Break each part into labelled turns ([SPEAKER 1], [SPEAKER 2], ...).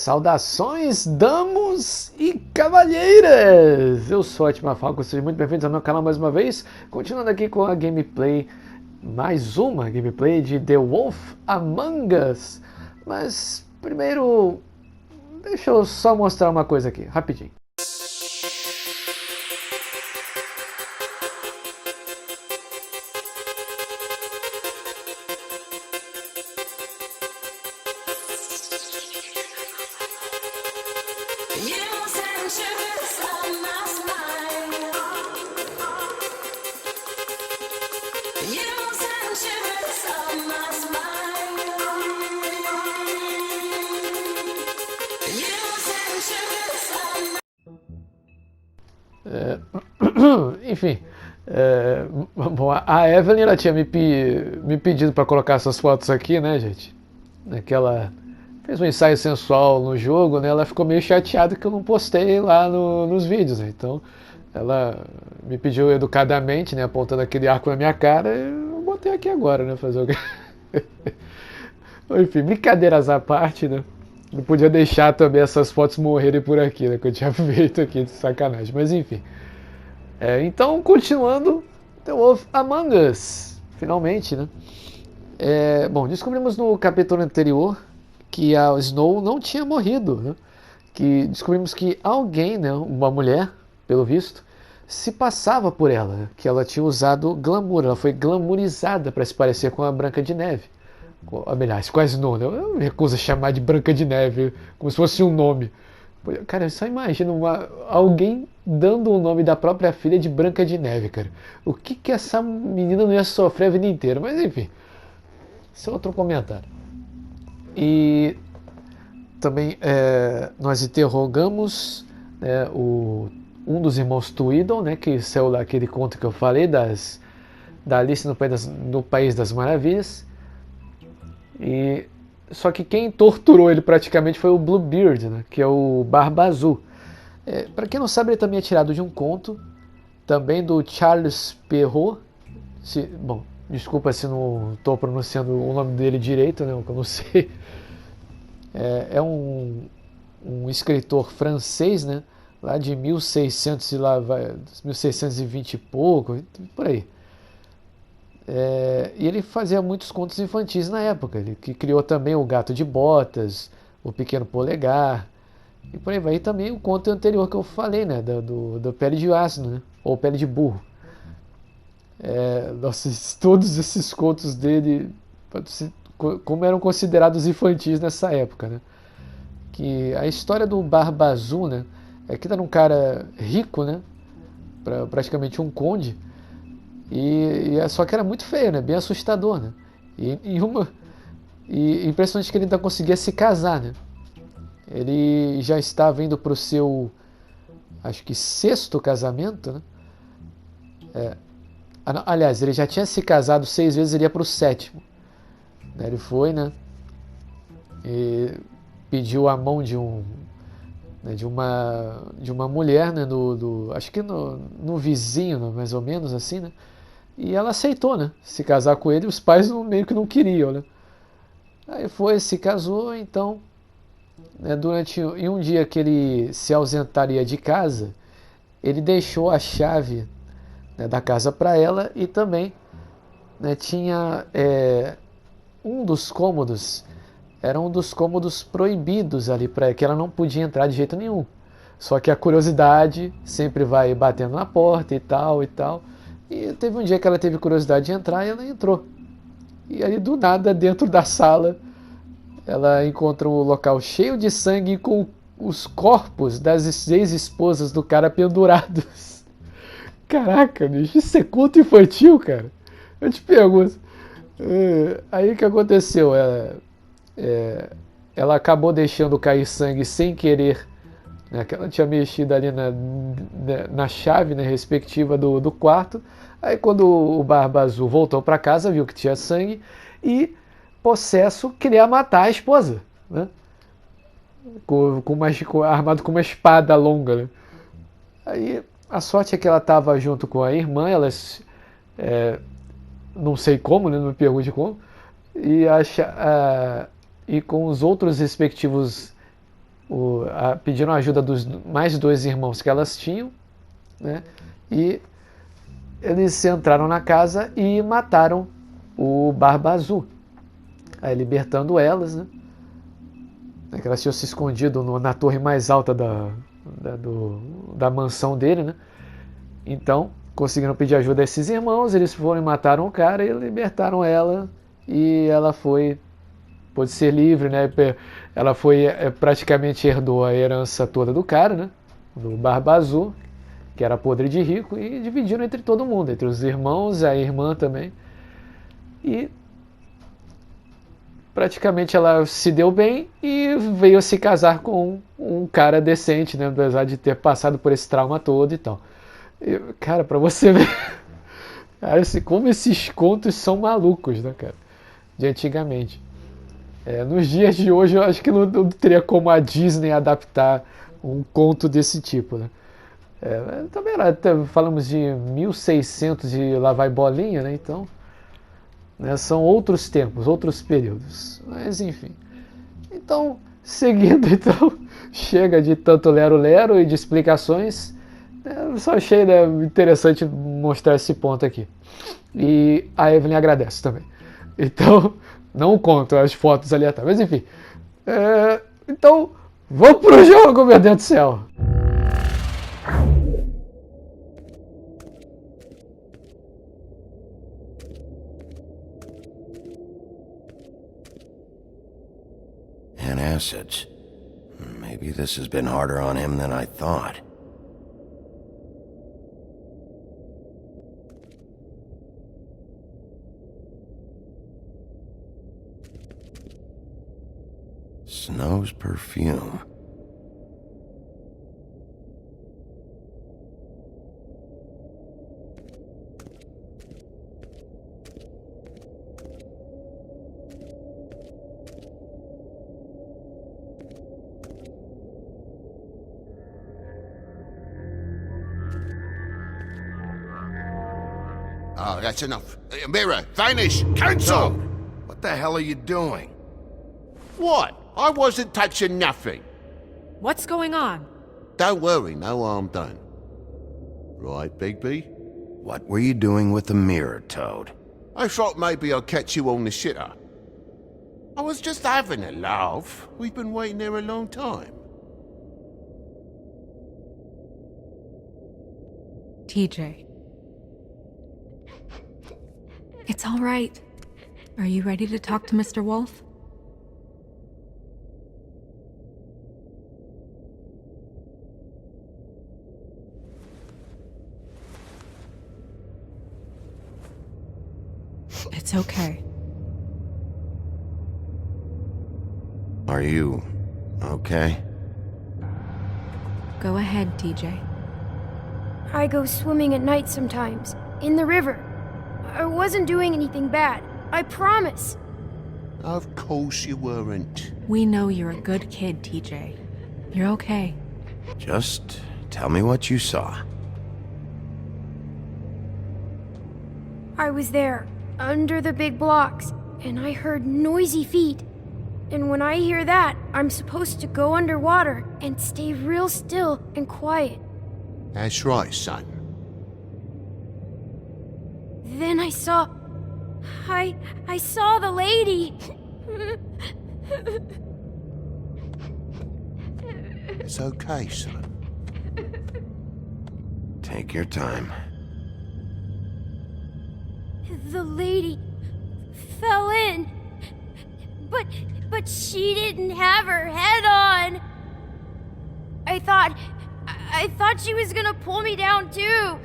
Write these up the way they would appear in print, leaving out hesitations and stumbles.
[SPEAKER 1] Saudações, damos e cavalheiras! Eu sou Atmafalcon, sejam muito bem-vindos ao meu canal mais uma vez. Continuando aqui com a gameplay, mais uma gameplay de The Wolf Among Us. Mas primeiro, deixa eu só mostrar uma coisa aqui, rapidinho. Enfim, bom, a Evelyn ela tinha me pedido para colocar essas fotos aqui, né, gente? Naquela fez um ensaio sensual no jogo, né? Ela ficou meio chateada que eu não postei lá nos vídeos, né? Então ela me pediu educadamente, né, apontando aquele arco na minha cara, e eu botei aqui agora, né, fazer o quê? Enfim, brincadeiras à parte, né? Não podia deixar também essas fotos morrerem por aqui, né? Que eu tinha feito aqui de sacanagem, mas enfim. Então, continuando, The Wolf Among Us, finalmente, né? Bom, descobrimos no capítulo anterior que a Snow não tinha morrido, né? Que descobrimos que alguém, né, uma mulher, pelo visto, se passava por ela, né? Que ela tinha usado glamour, ela foi glamourizada para se parecer com a Branca de Neve. Aliás, com a Snow, né? Eu recuso chamar de Branca de Neve como se fosse um nome. Cara, eu só imagino alguém dando o nome da própria filha de Branca de Neve, cara. O que essa menina não ia sofrer a vida inteira? Mas enfim, esse é outro comentário. E também nós interrogamos, né, um dos irmãos Tweedle, né, que saiu lá aquele conto que eu falei, da Alice no País das Maravilhas. Só que quem torturou ele praticamente foi o Bluebeard, né, que é o Barba Azul. Para quem não sabe, ele também é tirado de um conto, também do Charles Perrault. Bom, desculpa se não estou pronunciando o nome dele direito, né, que eu não sei. É um escritor francês, né, lá de 1600 e lá vai, 1620 e pouco, por aí. E ele fazia muitos contos infantis na época. Ele que criou também o Gato de Botas, o Pequeno Polegar, e por aí vai. E também o conto anterior que eu falei, né, do Pele de Asno, né, ou Pele de Burro. Nossa, todos esses contos dele, como eram considerados infantis nessa época, né? Que a história do Barba Azul, né, é que era um cara rico, né, praticamente um conde. Só que era muito feio, né? Bem assustador, né? E impressionante que ele ainda conseguia se casar, né? Ele já estava indo para o seu, acho que sexto casamento, né? Aliás, ele já tinha se casado 6 vezes, ele ia para o sétimo. Ele foi, né? E pediu a mão de uma mulher, né? Acho que no vizinho, né? Mais ou menos assim, né? E ela aceitou, né? Se casar com ele, os pais meio que não queriam, né? Aí foi, se casou, então, né, em um dia que ele se ausentaria de casa, ele deixou a chave, né, da casa para ela e também, né, tinha um dos cômodos, era um dos cômodos proibidos ali para que ela não podia entrar de jeito nenhum. Só que a curiosidade sempre vai batendo na porta e tal e tal. E teve um dia que ela teve curiosidade de entrar e ela entrou. E aí do nada, dentro da sala, ela encontra um local cheio de sangue com os corpos das ex-esposas do cara pendurados. Caraca, bicho, isso é culto infantil, cara. Eu te pergunto. Aí o que aconteceu? Ela acabou deixando cair sangue sem querer, né, que ela tinha mexido ali na chave, né, respectiva do quarto. Aí quando o Barba Azul voltou para casa, viu que tinha sangue e, possesso, queria matar a esposa, né, armado com uma espada longa, né. Aí a sorte é que ela estava junto com a irmã, elas, não sei como, né, não me pergunte como, e com os outros respectivos pediram ajuda dos mais 2 irmãos que elas tinham, né? E eles entraram na casa e mataram o Barba Azul, aí libertando elas, né? Que elas tinham se escondido na torre mais alta da mansão dele, né? Então conseguiram pedir ajuda a esses irmãos, eles foram e mataram o cara e libertaram ela, e ela pôde ser livre, né? Ela praticamente herdou a herança toda do cara, né? Do Barba Azul, que era podre de rico, e dividiram entre todo mundo, entre os irmãos, a irmã também. E praticamente ela se deu bem e veio se casar com um cara decente, né? Apesar de ter passado por esse trauma todo e tal. Cara, pra você ver, cara, como esses contos são malucos, né, cara? De antigamente. Nos dias de hoje eu acho que não teria como a Disney adaptar um conto desse tipo, né? Também falamos de 1600 e lá vai bolinha, né? Então, né, são outros tempos, outros períodos. Mas enfim. Então, seguindo, então, chega de tanto lero-lero e de explicações. Eu só achei, né, interessante mostrar esse ponto aqui. E a Evelyn agradece também. Então, não conto as fotos ali atrás. Mas enfim. Então, vamos pro jogo, meu Deus do céu.
[SPEAKER 2] And acids. Maybe this has been harder on him than I thought. Snow's perfume.
[SPEAKER 3] Oh, that's enough. Mirror, vanish, cancel!
[SPEAKER 2] What the hell are you doing?
[SPEAKER 3] What? I wasn't touching nothing.
[SPEAKER 4] What's going on?
[SPEAKER 3] Don't worry, no harm done. Right, Bigby?
[SPEAKER 2] What were you doing with the mirror, Toad?
[SPEAKER 3] I thought maybe I'd catch you on the shitter. I was just having a laugh. We've been waiting there a long time.
[SPEAKER 4] TJ. It's all right. Are you ready to talk to Mr. Wolf? It's okay.
[SPEAKER 2] Are you okay?
[SPEAKER 4] Go ahead, TJ.
[SPEAKER 5] I go swimming at night sometimes, in the river. I wasn't doing anything bad, I promise.
[SPEAKER 3] Of course you weren't.
[SPEAKER 4] We know you're a good kid, TJ. You're okay.
[SPEAKER 2] Just tell me what you saw.
[SPEAKER 5] I was there, under the big blocks, and I heard noisy feet. And when I hear that, I'm supposed to go underwater and stay real still and quiet.
[SPEAKER 3] That's right, son.
[SPEAKER 5] Then I saw the lady.
[SPEAKER 3] It's okay, son.
[SPEAKER 2] Take your time.
[SPEAKER 5] The lady fell in. But she didn't have her head on. I thought she was gonna pull me down too.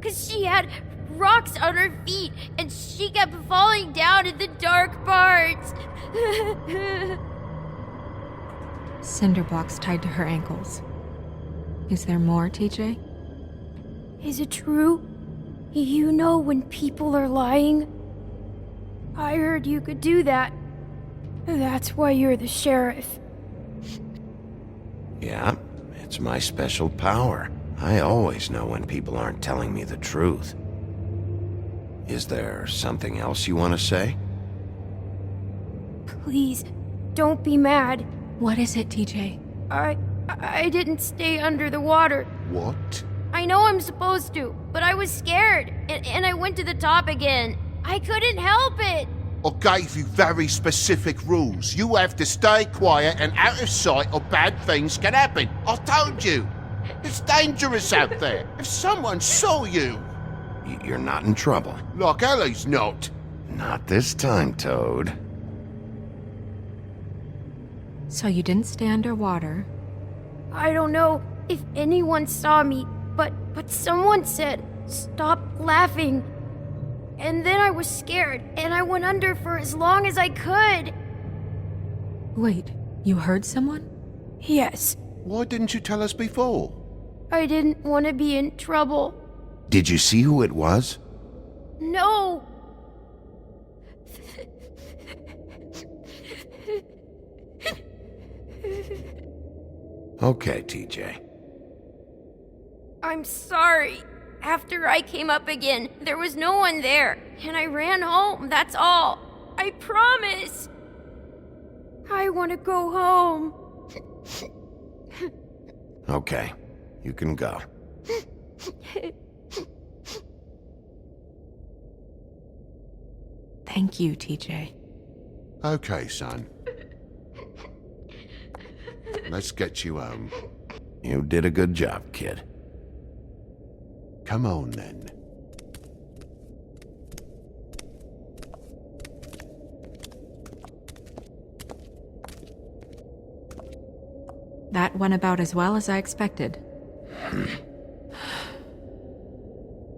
[SPEAKER 5] Cause she had rocks on her feet and she kept falling down in the dark parts.
[SPEAKER 4] Cinder blocks tied to her ankles. Is there more, TJ?
[SPEAKER 5] Is it true? You know when people are lying? I heard you could do that. That's why you're the sheriff.
[SPEAKER 2] Yeah, it's my special power. I always know when people aren't telling me the truth. Is there something else you want to say?
[SPEAKER 5] Please, don't be mad.
[SPEAKER 4] What is it, TJ?
[SPEAKER 5] I didn't stay under the water.
[SPEAKER 3] What?
[SPEAKER 5] I know I'm supposed to, but I was scared, and I went to the top again. I couldn't help it.
[SPEAKER 3] I gave you very specific rules. You have to stay quiet and out of sight or bad things can happen. I told you. It's dangerous out there. If someone saw you...
[SPEAKER 2] You're not in trouble.
[SPEAKER 3] Like Ellie's not.
[SPEAKER 2] Not this time, Toad.
[SPEAKER 4] So you didn't stay underwater.
[SPEAKER 5] I don't know if anyone saw me, but someone said, "Stop laughing." And then I was scared, and I went under for as long as I could.
[SPEAKER 4] Wait, you heard someone?
[SPEAKER 5] Yes,
[SPEAKER 3] Why didn't you tell us before?
[SPEAKER 5] I didn't want to be in trouble.
[SPEAKER 2] Did you see who it was?
[SPEAKER 5] No!
[SPEAKER 2] Okay, TJ.
[SPEAKER 5] I'm sorry. After I came up again, there was no one there, and I ran home, that's all. I promise. I want to go home.
[SPEAKER 2] Okay, you can go.
[SPEAKER 4] Thank you, TJ.
[SPEAKER 3] Okay, son. Let's get you home.
[SPEAKER 2] You did a good job, kid.
[SPEAKER 3] Come on, then.
[SPEAKER 4] That went about as well as I expected.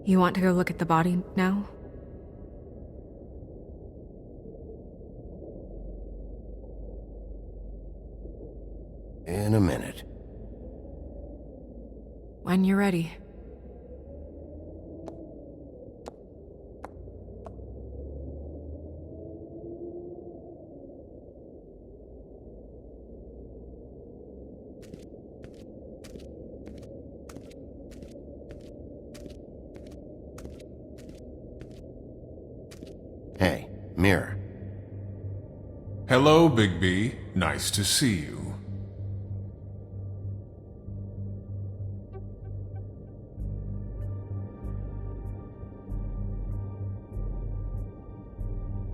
[SPEAKER 4] You want to go look at the body now?
[SPEAKER 2] In a minute.
[SPEAKER 4] When you're ready.
[SPEAKER 2] Hey, Mirror.
[SPEAKER 6] Hello, Bigby. Nice to see you.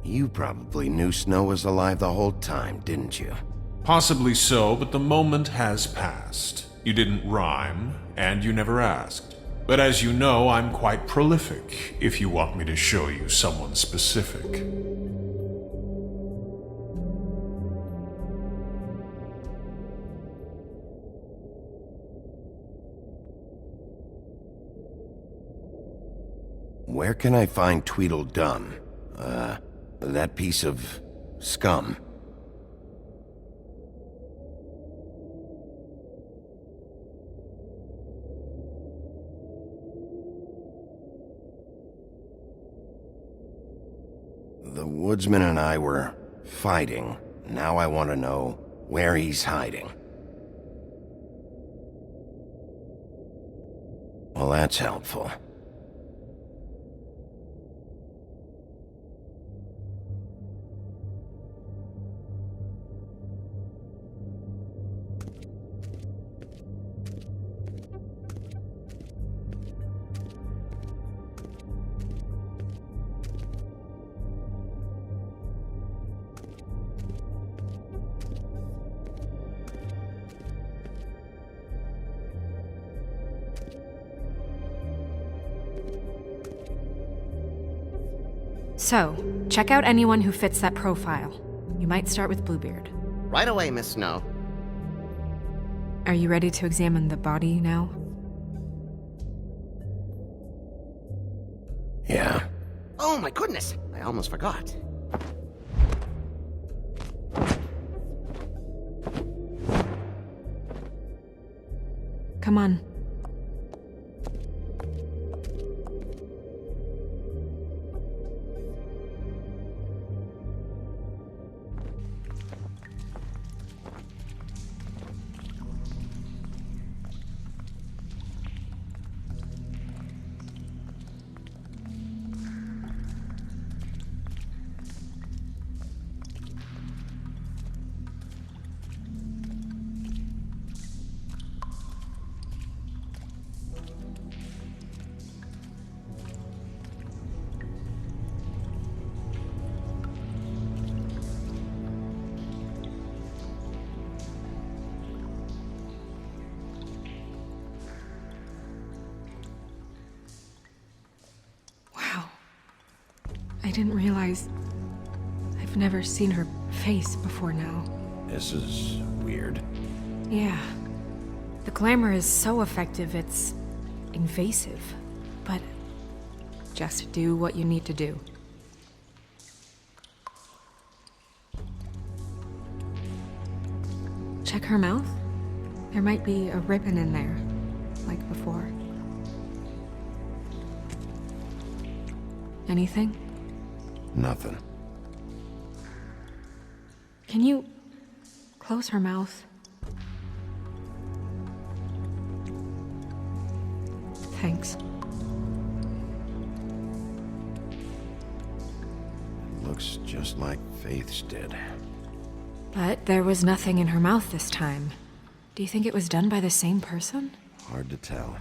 [SPEAKER 2] You probably knew Snow was alive the whole time, didn't you?
[SPEAKER 6] Possibly so, but the moment has passed. You didn't rhyme, and you never asked. But as you know, I'm quite prolific, if you want me to show you someone specific.
[SPEAKER 2] Where can I find Tweedledum? That piece of scum. The woodsman and I were fighting. Now I want to know where he's hiding. Well, that's helpful.
[SPEAKER 4] So, check out anyone who fits that profile. You might start with Bluebeard.
[SPEAKER 7] Right away, Miss Snow.
[SPEAKER 4] Are you ready to examine the body now?
[SPEAKER 2] Yeah.
[SPEAKER 7] Oh my goodness, I almost forgot.
[SPEAKER 4] Come on. I didn't realize... I've never seen her face before now.
[SPEAKER 2] This is weird.
[SPEAKER 4] Yeah. The glamour is so effective, it's invasive. But just do what you need to do. Check her mouth. There might be a ribbon in there, like before. Anything?
[SPEAKER 2] Nothing.
[SPEAKER 4] Can you close her mouth? Thanks.
[SPEAKER 2] It looks just like Faith's did.
[SPEAKER 4] But there was nothing in her mouth this time. Do you think it was done by the same person?
[SPEAKER 2] Hard to tell.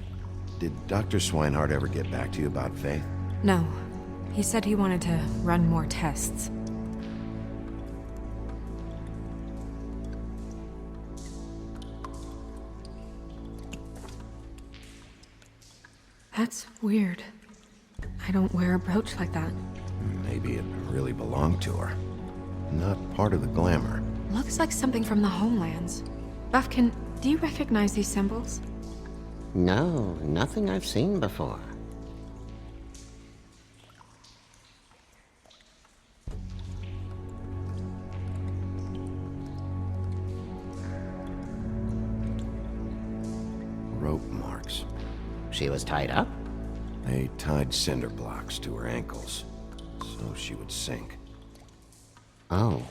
[SPEAKER 2] Did Dr. Swinehart ever get back to you about Faith?
[SPEAKER 4] No. He said he wanted to run more tests. That's weird. I don't wear a brooch like that.
[SPEAKER 2] Maybe it really belonged to her. Not part of the glamour.
[SPEAKER 4] Looks like something from the homelands. Buffkin, do you recognize these symbols?
[SPEAKER 7] No, nothing I've seen before.
[SPEAKER 2] Rope marks.
[SPEAKER 7] She was tied up?
[SPEAKER 2] They tied cinder blocks to her ankles, so she would sink.
[SPEAKER 7] Oh.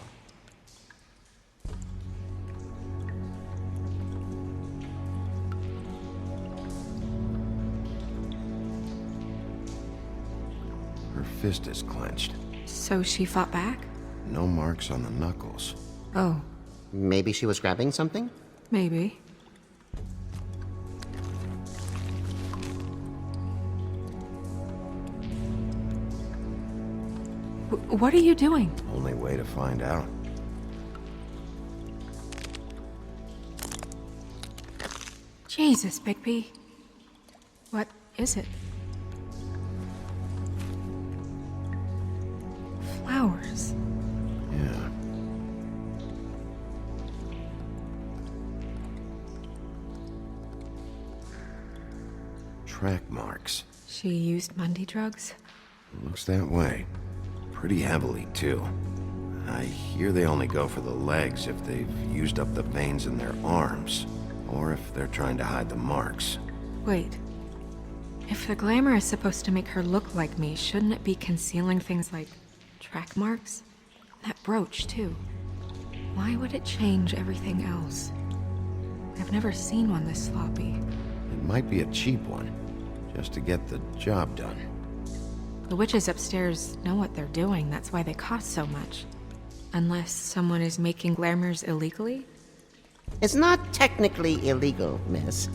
[SPEAKER 2] Her fist is clenched.
[SPEAKER 4] So she fought back?
[SPEAKER 2] No marks on the knuckles.
[SPEAKER 4] Oh,
[SPEAKER 7] Maybe she was grabbing something?
[SPEAKER 4] maybe. What are you doing?
[SPEAKER 2] Only way to find out.
[SPEAKER 4] Jesus, Bigby. What is it? Flowers.
[SPEAKER 2] Yeah. Track marks.
[SPEAKER 4] She used Mundy drugs?
[SPEAKER 2] Looks that way. Pretty heavily, too. I hear they only go for the legs if they've used up the veins in their arms, or if they're trying to hide the marks.
[SPEAKER 4] Wait. If the glamour is supposed to make her look like me, shouldn't it be concealing things like track marks? That brooch, too. Why would it change everything else? I've never seen one this sloppy.
[SPEAKER 2] It might be a cheap one, just to get the job done.
[SPEAKER 4] The witches upstairs know what they're doing, that's why they cost so much. Unless someone is making glamours illegally?
[SPEAKER 7] It's not technically illegal, miss.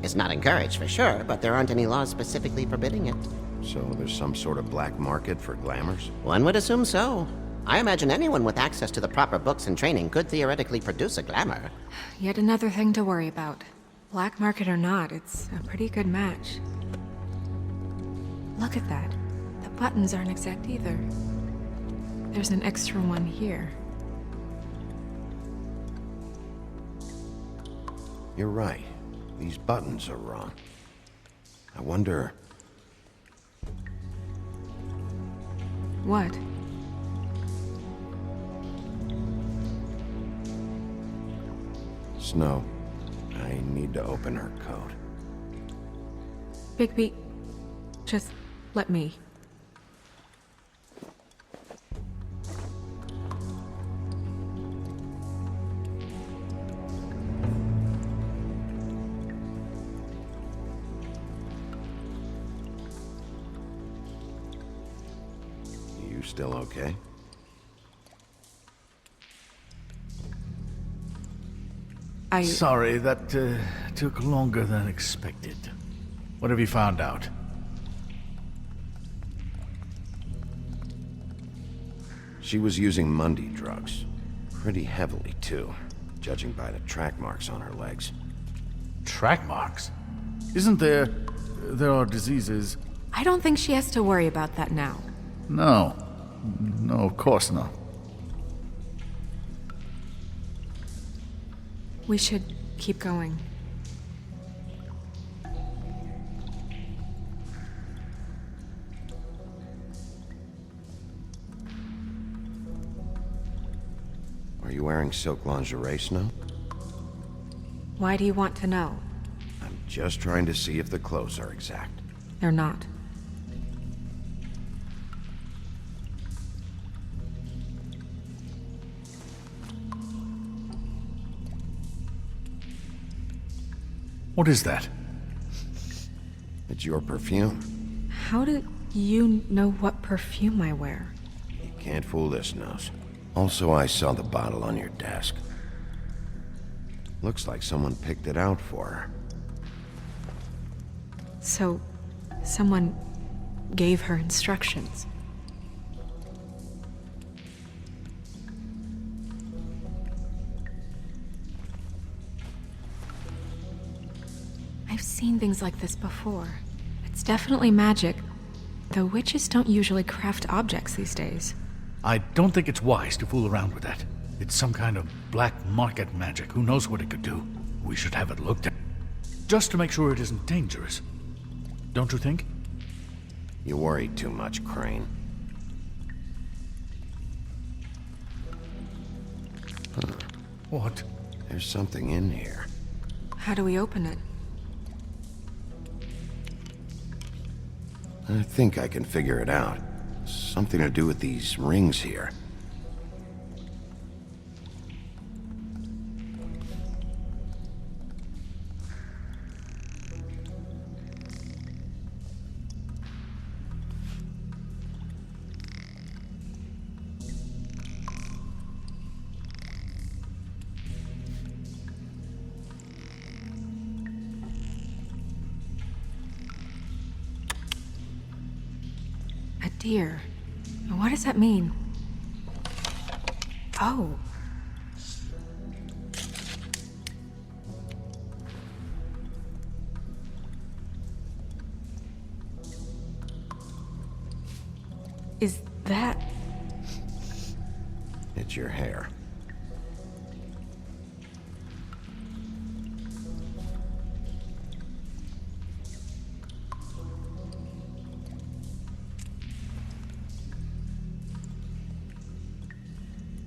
[SPEAKER 7] It's not encouraged for sure, but there aren't any laws specifically forbidding it.
[SPEAKER 2] So there's some sort of black market for glamours?
[SPEAKER 7] One would assume so. I imagine anyone with access to the proper books and training could theoretically produce a glamour.
[SPEAKER 4] Yet another thing to worry about. Black market or not, it's a pretty good match. Look at that. The buttons aren't exact either. There's an extra one here.
[SPEAKER 2] You're right. These buttons are wrong. I wonder...
[SPEAKER 4] What?
[SPEAKER 2] Snow, I need to open her coat.
[SPEAKER 4] Bigby, just let me.
[SPEAKER 2] You still okay?
[SPEAKER 8] Sorry, that took longer than expected. What have you found out?
[SPEAKER 2] She was using Mundy drugs. Pretty heavily, too, judging by the track marks on her legs.
[SPEAKER 8] Track marks? Isn't there... there are diseases...
[SPEAKER 4] I don't think she has to worry about that now.
[SPEAKER 8] No. No, of course not.
[SPEAKER 4] We should keep going.
[SPEAKER 2] Are you wearing silk lingerie, Snow?
[SPEAKER 4] Why do you want to know?
[SPEAKER 2] I'm just trying to see if the clothes are exact.
[SPEAKER 4] They're not.
[SPEAKER 8] What is that?
[SPEAKER 2] It's your perfume.
[SPEAKER 4] How do you know what perfume I wear?
[SPEAKER 2] You can't fool this nose. Also, I saw the bottle on your desk. Looks like someone picked it out for her.
[SPEAKER 4] So, someone gave her instructions. I've seen things like this before. It's definitely magic, though witches don't usually craft objects these days.
[SPEAKER 8] I don't think it's wise to fool around with that. It's some kind of black market magic. Who knows what it could do? We should have it looked at. Just to make sure it isn't dangerous. Don't you think?
[SPEAKER 2] You worry too much, Crane. Huh.
[SPEAKER 8] What?
[SPEAKER 2] There's something in here.
[SPEAKER 4] How do we open it?
[SPEAKER 2] I think I can figure it out. Something to do with these rings here.
[SPEAKER 4] A deer. What does that mean? Oh. Is that...
[SPEAKER 2] It's your hair.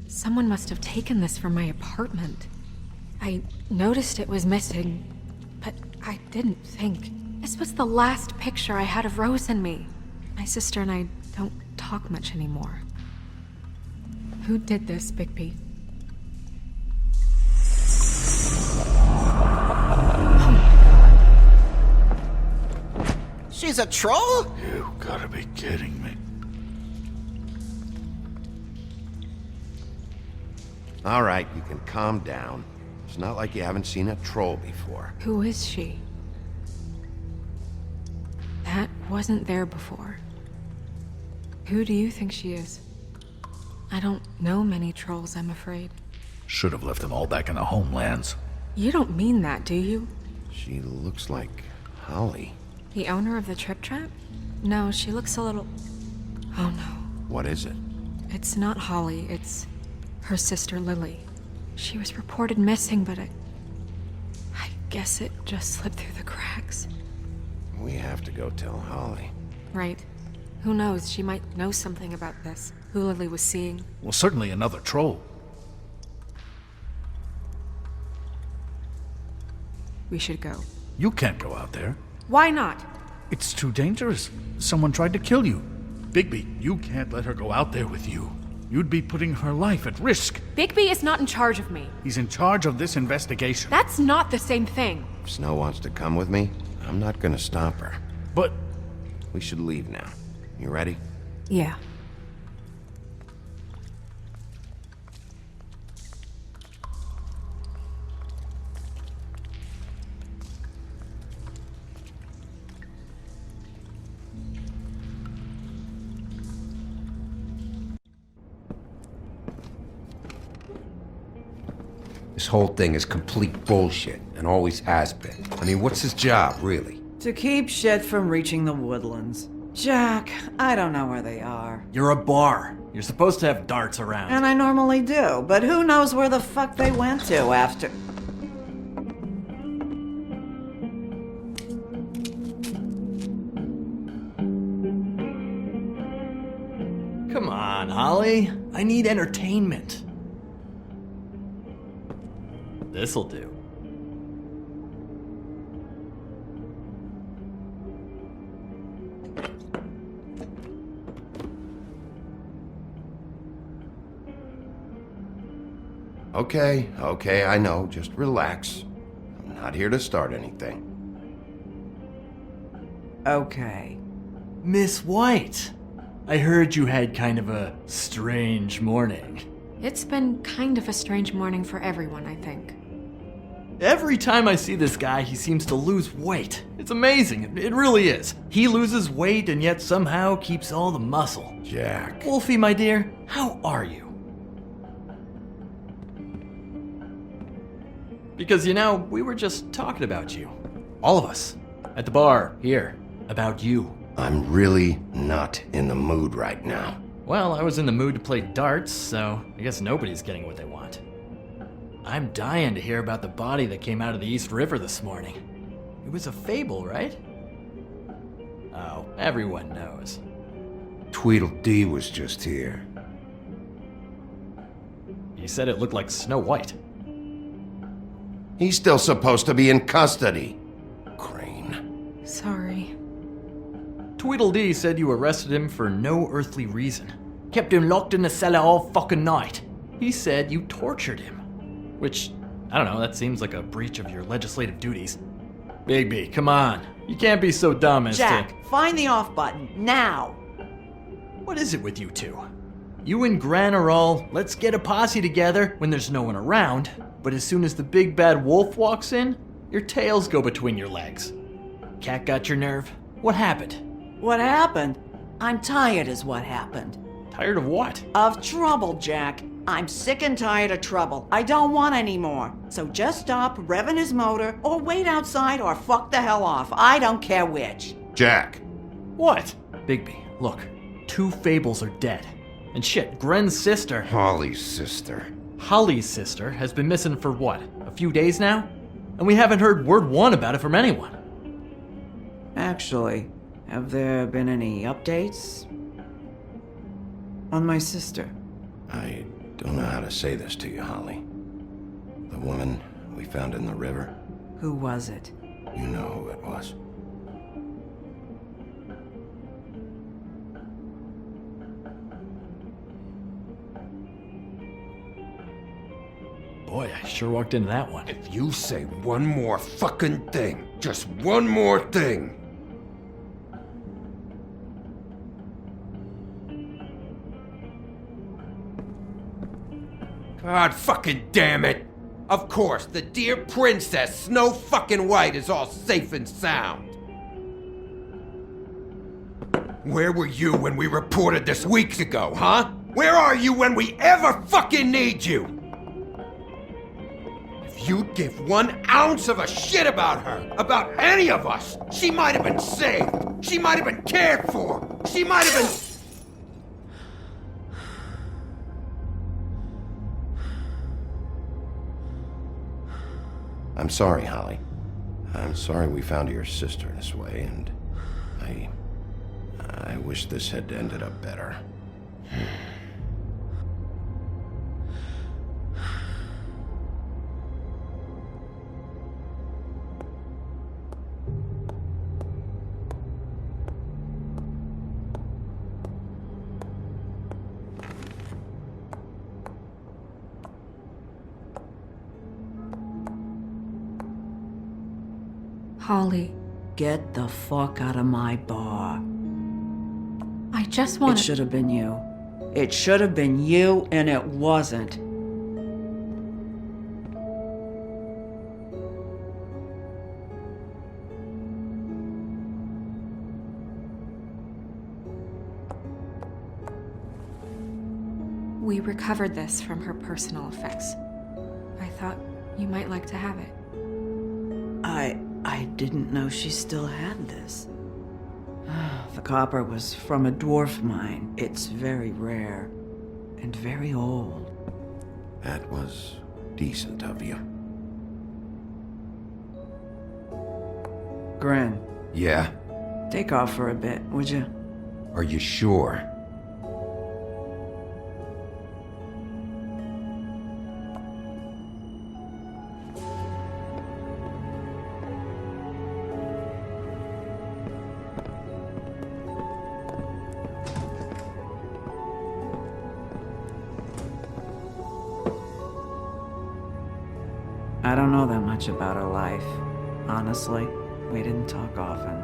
[SPEAKER 4] Someone must have taken this from my apartment. I noticed it was missing, but I didn't think. This was the last picture I had of Rose and me. My sister and I don't talk much anymore. Who did this, Bigby?
[SPEAKER 7] She's a troll?
[SPEAKER 8] You gotta be kidding me.
[SPEAKER 2] All right, you can calm down. It's not like you haven't seen a troll before.
[SPEAKER 4] Who is she? That wasn't there before. Who do you think she is? I don't know many trolls, I'm afraid.
[SPEAKER 8] Should have left them all back in the homelands.
[SPEAKER 4] You don't mean that, do you?
[SPEAKER 2] She looks like Holly.
[SPEAKER 4] The owner of the Trip Trap? No, she looks a little... Oh no.
[SPEAKER 2] What is it?
[SPEAKER 4] It's not Holly, it's her sister Lily. She was reported missing, but I guess it just slipped through the cracks.
[SPEAKER 2] We have to go tell Holly.
[SPEAKER 4] Right. Who knows, she might know something about this. Who Lily was seeing.
[SPEAKER 8] Well, certainly another troll.
[SPEAKER 4] We should go.
[SPEAKER 8] You can't go out there.
[SPEAKER 4] Why not?
[SPEAKER 8] It's too dangerous. Someone tried to kill you. Bigby, you can't let her go out there with you. You'd be putting her life at risk.
[SPEAKER 4] Bigby is not in charge of me.
[SPEAKER 8] He's in charge of this investigation.
[SPEAKER 4] That's not the same thing.
[SPEAKER 2] If Snow wants to come with me, I'm not gonna stop her.
[SPEAKER 8] But...
[SPEAKER 2] We should leave now. You ready?
[SPEAKER 4] Yeah.
[SPEAKER 9] This whole thing is complete bullshit, and always has been. I mean, what's his job, really?
[SPEAKER 10] To keep shit from reaching the woodlands. Jack, I don't know where they are.
[SPEAKER 11] You're a bar.
[SPEAKER 10] You're supposed to have darts around.
[SPEAKER 11] And I normally do, but who knows where the fuck they went to after...
[SPEAKER 10] Come on, Holly. I need entertainment. This'll do.
[SPEAKER 2] Okay, I know. Just relax. I'm not here to start anything.
[SPEAKER 11] Okay.
[SPEAKER 10] Miss White, I heard you had kind of a strange morning.
[SPEAKER 4] It's been kind of a strange morning for everyone, I think.
[SPEAKER 10] Every time I see this guy, he seems to lose weight. It's amazing. It really is. He loses weight and yet somehow keeps all the muscle.
[SPEAKER 2] Jack.
[SPEAKER 10] Wolfie, my dear, how are you? Because, you know, we were just talking about you. All of us. At the bar, here. About you.
[SPEAKER 2] I'm really not in the mood right now.
[SPEAKER 10] Well, I was in the mood to play darts, so I guess nobody's getting what they want. I'm dying to hear about the body that came out of the East River this morning. It was a fable, right? Oh, everyone knows.
[SPEAKER 9] Tweedledee was just here.
[SPEAKER 10] He said it looked like Snow White.
[SPEAKER 2] He's still supposed to be in custody. Crane.
[SPEAKER 4] Sorry.
[SPEAKER 10] Tweedledee said you arrested him for no earthly reason. Kept him locked in the cellar all fucking night. He said you tortured him. Which, I don't know, that seems like a breach of your legislative duties. Bigby, come on. You can't be so dumb as
[SPEAKER 11] Jack, find the off button, now!
[SPEAKER 10] What is it with you two? You and Gran are all, let's get a posse together when there's no one around, but as soon as the big bad wolf walks in, your tails go between your legs. Cat got your nerve? What happened?
[SPEAKER 11] What happened? I'm tired is what happened.
[SPEAKER 10] Tired of what?
[SPEAKER 11] Of trouble, Jack. I'm sick and tired of trouble. I don't want any more. So just stop revving his motor, or wait outside, or fuck the hell off. I don't care which.
[SPEAKER 2] Jack.
[SPEAKER 10] What? Bigby, look. 2 fables are dead. And shit, Gren's sister...
[SPEAKER 9] Holly's sister.
[SPEAKER 10] Holly's sister has been missing for what? A few days now? And we haven't heard word one about it from anyone.
[SPEAKER 11] Actually, have there been any updates? On my sister?
[SPEAKER 2] I don't know how to say this to you, Holly. The woman we found in the river.
[SPEAKER 11] Who was it?
[SPEAKER 2] You know who it was.
[SPEAKER 10] Boy, I sure walked into that one.
[SPEAKER 9] If you say one more fucking thing, just one more thing. God fucking damn it! Of course, the dear princess Snow fucking White is all safe and sound. Where were you when we reported this weeks ago, huh? Where are you when we ever fucking need you? If you'd give 1 ounce of a shit about her, about any of us, she might have been saved. She might have been cared for. She might have been...
[SPEAKER 2] I'm sorry, Holly. I'm sorry we found your sister this way, and I wish this had ended up better.
[SPEAKER 4] Holly,
[SPEAKER 11] Get the fuck out of my bar.
[SPEAKER 4] I just
[SPEAKER 11] It
[SPEAKER 4] want
[SPEAKER 11] should have been you. It should have been you, and it wasn't.
[SPEAKER 4] We recovered this from her personal effects. I thought you might like to have it.
[SPEAKER 11] I didn't know she still had this. The copper was from a dwarf mine. It's very rare. and very old.
[SPEAKER 2] That was decent of you.
[SPEAKER 11] Gren,
[SPEAKER 2] Yeah?
[SPEAKER 11] take off for a bit, would you?
[SPEAKER 2] Are you sure?
[SPEAKER 11] I don't know that much about her life. Honestly, we didn't talk often.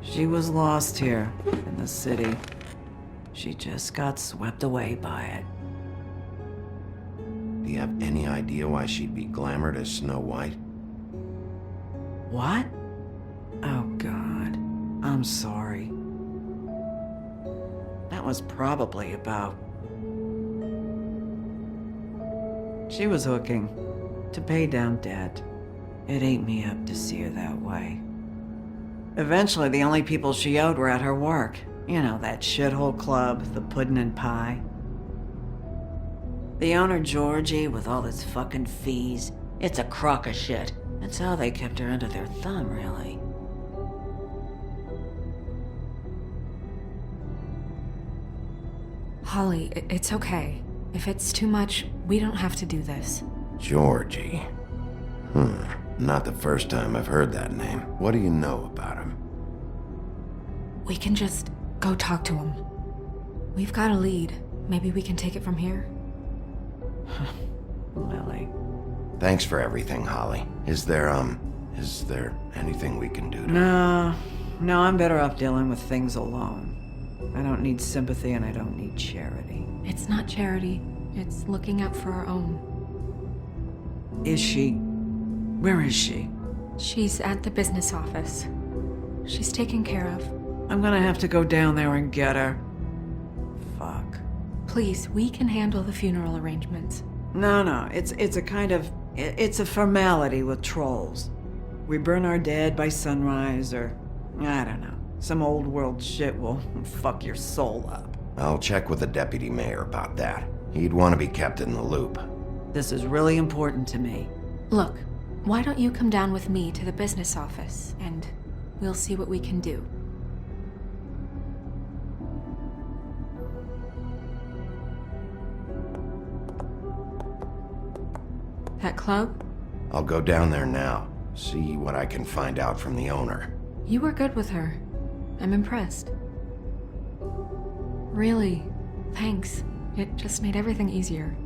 [SPEAKER 11] She was lost here in the city. She just got swept away by it.
[SPEAKER 2] Do you have any idea why she'd be glamored as Snow White?
[SPEAKER 11] What? Oh, God. I'm sorry. That was probably about... She was hooking to pay down debt. It ate me up to see her that way. Eventually, the only people she owed were at her work. You know, that shithole club, the Puddin' and Pie. The owner, Georgie, with all his fucking fees. It's a crock of shit. That's how they kept her under their thumb, really.
[SPEAKER 4] Holly, it's okay. If it's too much, we don't have to do this.
[SPEAKER 2] Georgie. Not the first time I've heard that name. What do you know about him?
[SPEAKER 4] We can just go talk to him. We've got a lead. Maybe we can take it from here?
[SPEAKER 11] Lily.
[SPEAKER 2] Thanks for everything, Holly. Is there anything we can do to...
[SPEAKER 11] No, I'm better off dealing with things alone. I don't need sympathy and I don't need charity.
[SPEAKER 4] It's not charity. It's looking out for our own.
[SPEAKER 11] Is she? Where is she?
[SPEAKER 4] She's at the business office. She's taken care of.
[SPEAKER 11] I'm gonna have to go down there and get her. Fuck.
[SPEAKER 4] Please, we can handle the funeral arrangements.
[SPEAKER 11] No, it's a kind of... It's a formality with trolls. We burn our dead by sunrise, or... I don't know. Some old world shit will fuck your soul up.
[SPEAKER 2] I'll check with the deputy mayor about that. He'd want to be kept in the loop.
[SPEAKER 11] This is really important to me.
[SPEAKER 4] Look, why don't you come down with me to the business office, and we'll see what we can do. That club?
[SPEAKER 2] I'll go down there now. See what I can find out from the owner.
[SPEAKER 4] You were good with her. I'm impressed. Really, thanks. It just made everything easier.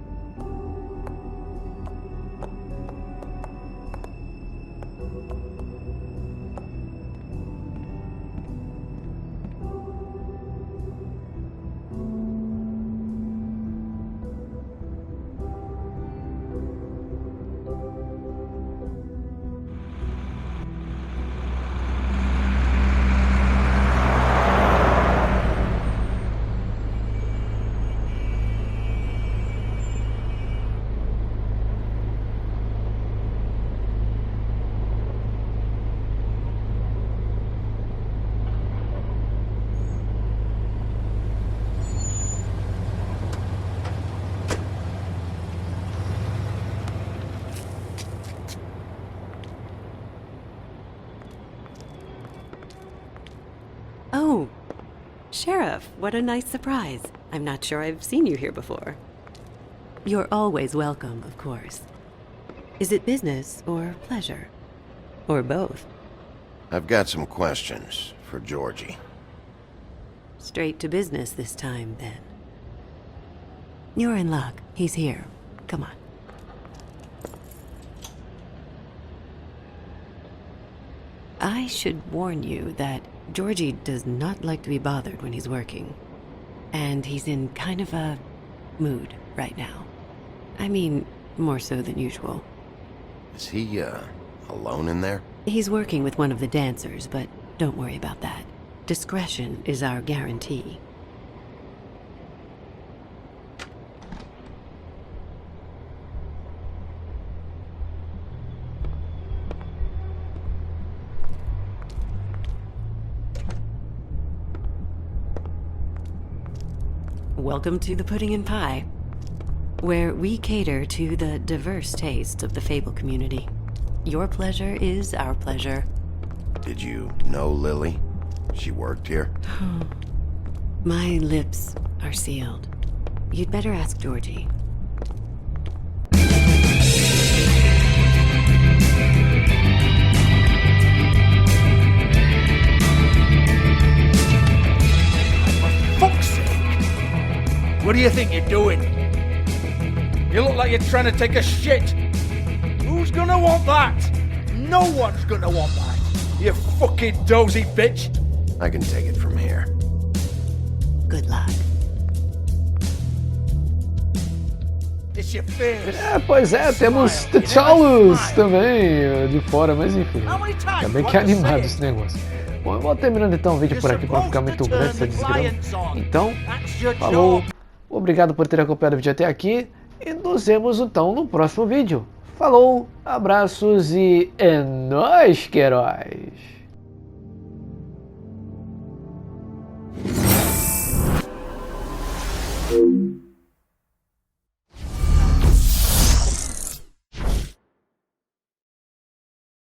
[SPEAKER 12] Oh, Sheriff, what a nice surprise. I'm not sure I've seen you here before. You're always welcome, of course. Is it business or pleasure? Or both?
[SPEAKER 2] I've got some questions for Georgie.
[SPEAKER 12] Straight to business this time, then. You're in luck. He's here. Come on. I should warn you that Georgie does not like to be bothered when he's working. And he's in kind of a mood right now. I mean, more so than usual.
[SPEAKER 2] Is he, alone in there?
[SPEAKER 12] He's working with one of the dancers, but don't worry about that. Discretion is our guarantee. welcome to the Pudding and Pie, where we cater to the diverse tastes of the Fable community. Your pleasure is our pleasure.
[SPEAKER 2] Did you know Lily? She worked here?
[SPEAKER 12] My lips are sealed. You'd better ask Georgie.
[SPEAKER 9] Fuck's sake! What do you think you're doing? You look like you're trying to take a shit. Who's gonna want that? No one's gonna want that. You fucking dozy bitch.
[SPEAKER 2] I can take it from here.
[SPEAKER 12] Good luck.
[SPEAKER 9] It's your face.
[SPEAKER 1] Pois é, temos T'Chalos também de fora, mas enfim. Tá bem que é animado esse negócio. Bom, eu vou terminando então o vídeo por aqui para não ficar muito grande essa desgrama. Então, falou. Obrigado por ter acompanhado o vídeo até aqui. E nos vemos então no próximo vídeo. Falou, abraços e é nóis, queróis!